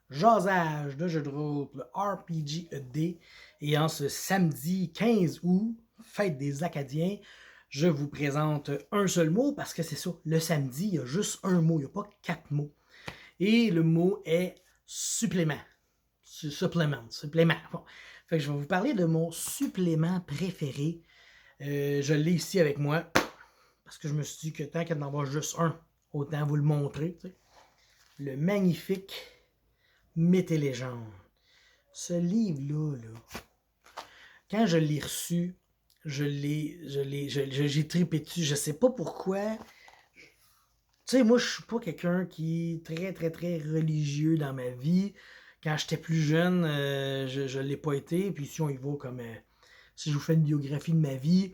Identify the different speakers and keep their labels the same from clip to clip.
Speaker 1: jasage de jeux de rôle, le RPG-ED. Et en ce samedi 15 août, fête des Acadiens, je vous présente un seul mot parce que c'est ça, le samedi, il y a juste un mot, il n'y a pas 4 mots. Et le mot est supplément. Supplément. Bon. Fait que je vais vous parler de mon supplément préféré. Je l'ai ici avec moi parce que je me suis dit que tant qu'il y en avoir juste un, autant vous le montrer. Tu sais. Le magnifique Mythes et légendes. Ce livre-là, quand je l'ai reçu, j'ai tripé dessus. Je sais pas pourquoi. Tu sais, moi, je suis pas quelqu'un qui est très, très, très religieux dans ma vie. Quand j'étais plus jeune, je l'ai pas été. Puis si on y va comme... si je vous fais une biographie de ma vie,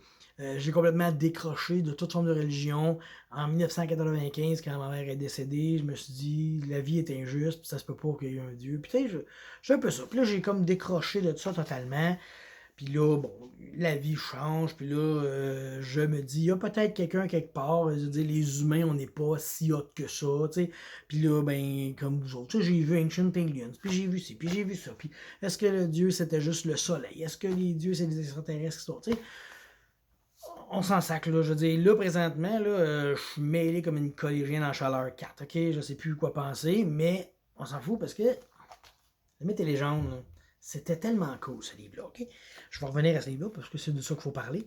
Speaker 1: j'ai complètement décroché de toute forme de religion. En 1995, quand ma mère est décédée, je me suis dit, la vie est injuste, puis ça se peut pas qu'il y ait un Dieu. Puis tu sais, je suis un peu ça. Puis là, j'ai comme décroché de tout ça totalement. Puis là, bon, la vie change. Puis là, je me dis, il y a peut-être quelqu'un quelque part. Je veux dire, les humains, on n'est pas si hot que ça, tu sais. Puis là, ben, comme vous autres, j'ai vu Ancient Aliens, puis j'ai vu ci, puis j'ai vu ça. Puis est-ce que le dieu, c'était juste le soleil? Est-ce que les dieux, c'est des extraterrestres qui sont, tu sais? On s'en sac, là. Je veux dire, là, présentement, là, je suis mêlé comme une collégienne en chaleur 4, ok? Je sais plus quoi penser, mais on s'en fout parce que le mythe et légende, c'était tellement cool, ce livre-là, ok? Je vais revenir à ce livre-là parce que c'est de ça qu'il faut parler.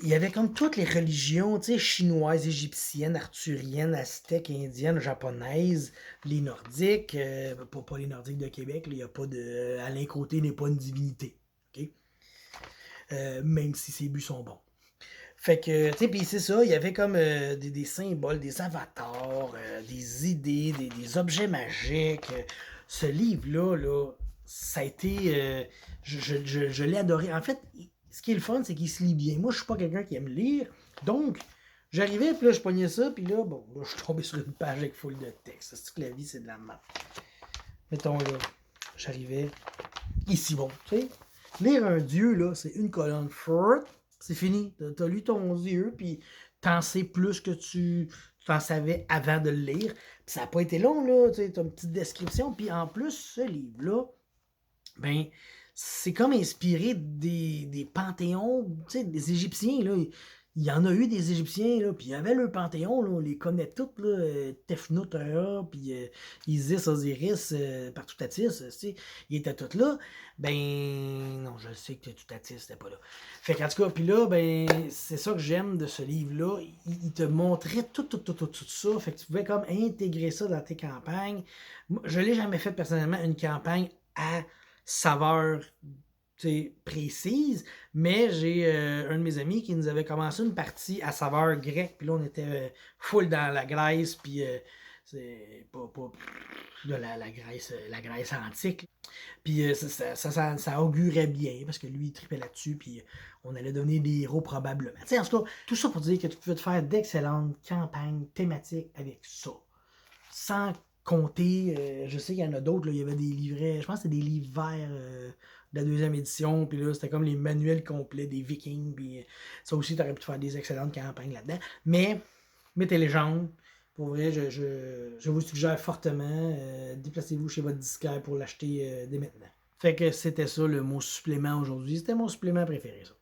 Speaker 1: Il y avait comme toutes les religions, tu sais, chinoises, égyptiennes, arthuriennes, aztèques, indiennes, japonaises, les nordiques, pas les nordiques de Québec, il y a pas de... Alain Côté n'est pas une divinité, ok? Même si ses buts sont bons. Fait que, tu sais, pis c'est ça, il y avait comme des symboles, des avatars, des idées, des objets magiques. Ce livre-là, là, ça a été... je l'ai adoré. En fait, ce qui est le fun, c'est qu'il se lit bien. Moi, je suis pas quelqu'un qui aime lire. Donc, j'arrivais, puis là, je pognais ça, puis là, bon, là, je suis tombé sur une page avec full de texte. C'est que la vie, c'est de la merde. Mettons, là, j'arrivais ici, bon, tu sais. Lire un dieu, là, c'est une colonne forte. C'est fini. T'as lu ton dieu, puis t'en sais plus que tu t'en savais avant de le lire. Puis ça n'a pas été long, là. Tu sais, t'as une petite description. Puis en plus, ce livre-là, ben, c'est comme inspiré des panthéons, tu sais, des Égyptiens, là. Il y en a eu des Égyptiens, là, puis il y avait le panthéon, là, on les connaît toutes, là, Tefnut, puis Isis, Osiris, Partutatis, tu sais, ils étaient tous là. Ben, non, je sais que Toutatis n'était pas là. Fait qu'en tout cas, puis là, ben, c'est ça que j'aime de ce livre-là. Il te montrait tout ça, fait que tu pouvais comme intégrer ça dans tes campagnes. Moi, je l'ai jamais fait personnellement, une campagne à saveur précise, mais j'ai un de mes amis qui nous avait commencé une partie à saveur grecque, puis là on était full dans la Grèce, puis c'est pas la Grèce antique. Puis ça augurait bien, parce que lui il tripait là-dessus, puis on allait devenir des héros probablement. T'sais, en tout cas, tout ça pour dire que tu pouvais te faire d'excellentes campagnes thématiques avec ça. Sans compter, je sais qu'il y en a d'autres, il y avait des livrets, je pense que c'était des livres verts de la deuxième édition, puis là, c'était comme les manuels complets des Vikings, puis ça aussi, tu aurais pu faire des excellentes campagnes là-dedans. Mais, mettez légende, pour vrai, je vous suggère fortement, déplacez-vous chez votre disquaire pour l'acheter dès maintenant. Fait que c'était ça le mot supplément aujourd'hui, c'était mon supplément préféré, ça.